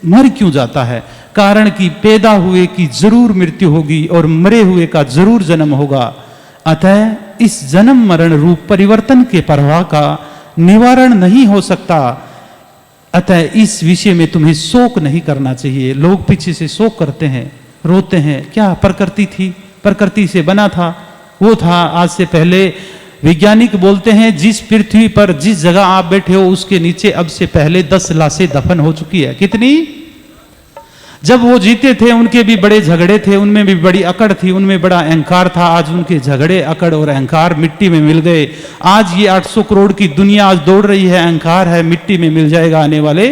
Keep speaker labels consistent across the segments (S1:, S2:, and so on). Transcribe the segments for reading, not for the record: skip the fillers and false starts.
S1: मर क्यों जाता है? कारण कि पैदा हुए की जरूर मृत्यु होगी और मरे हुए का जरूर जन्म होगा। अतः इस जन्म मरण रूप परिवर्तन के प्रवाह का निवारण नहीं हो सकता। अतः इस विषय में तुम्हें शोक नहीं करना चाहिए। लोग पीछे से शोक करते हैं, रोते हैं। क्या प्रकृति थी, प्रकृति से बना था, वो था। आज से पहले वैज्ञानिक बोलते हैं जिस पृथ्वी पर जिस जगह आप बैठे हो उसके नीचे अब से पहले 10 लाशें दफन हो चुकी है। कितनी? जब वो जीते थे उनके भी बड़े झगड़े थे, उनमें भी बड़ी अकड़ थी, उनमें बड़ा अहंकार था। आज उनके झगड़े, अकड़ और अहंकार मिट्टी में मिल गए। आज ये 800 करोड़ की दुनिया आज दौड़ रही है, अहंकार है, मिट्टी में मिल जाएगा आने वाले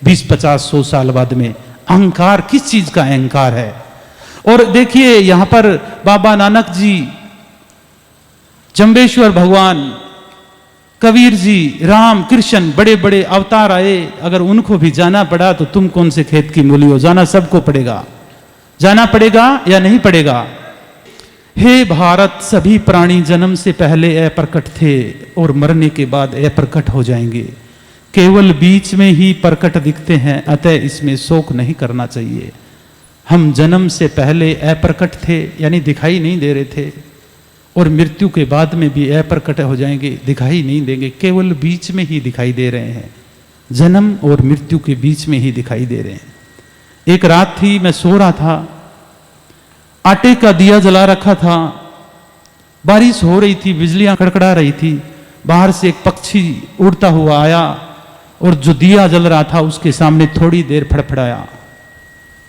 S1: 20-50-100 साल बाद में। अहंकार किस चीज का अहंकार है? और देखिए यहां पर बाबा नानक जी, जम्बेश्वर भगवान, कबीर जी, राम कृष्ण, बड़े बड़े अवतार आए। अगर उनको भी जाना पड़ा तो तुम कौन से खेत की मूली हो? जाना सबको पड़ेगा। जाना पड़ेगा या नहीं पड़ेगा? हे भारत, सभी प्राणी जन्म से पहले अप्रकट थे और मरने के बाद अप्रकट हो जाएंगे। केवल बीच में ही प्रकट दिखते हैं, अतः इसमें शोक नहीं करना चाहिए। हम जन्म से पहले अप्रकट थे, यानी दिखाई नहीं दे रहे थे, और मृत्यु के बाद में भी अप्रकट हो जाएंगे, दिखाई नहीं देंगे, केवल बीच में ही दिखाई दे रहे हैं। जन्म और मृत्यु के बीच में ही दिखाई दे रहे हैं। एक रात थी, मैं सो रहा था, आटे का दिया जला रखा था, बारिश हो रही थी, बिजलियां कड़कड़ा रही थी। बाहर से एक पक्षी उड़ता हुआ आया और जो दिया जल रहा था उसके सामने थोड़ी देर फड़फड़ाया,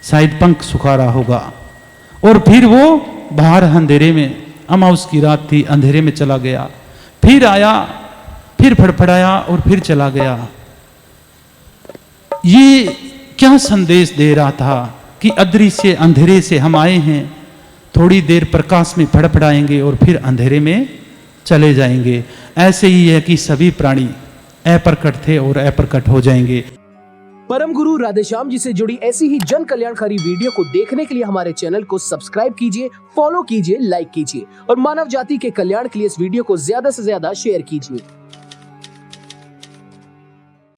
S1: शायद पंख सुखा रहा होगा, और फिर वो बाहर अंधेरे में, अमावस की रात थी, अंधेरे में चला गया। फिर आया, फिर फड़फड़ाया और फिर चला गया। ये क्या संदेश दे रहा था कि अदृश्य अंधेरे से हम आए हैं, थोड़ी देर प्रकाश में फड़फड़ाएंगे और फिर अंधेरे में चले जाएंगे। ऐसे ही है कि सभी प्राणी अप्रकट थे और अप्रकट हो जाएंगे।
S2: परम गुरु राधेश्याम जी से जुड़ी ऐसी ही जन कल्याणकारी वीडियो को देखने के लिए हमारे चैनल को सब्सक्राइब कीजिए, फॉलो कीजिए, लाइक कीजिए और मानव जाति के कल्याण के लिए इस वीडियो को ज्यादा से ज्यादा शेयर कीजिए।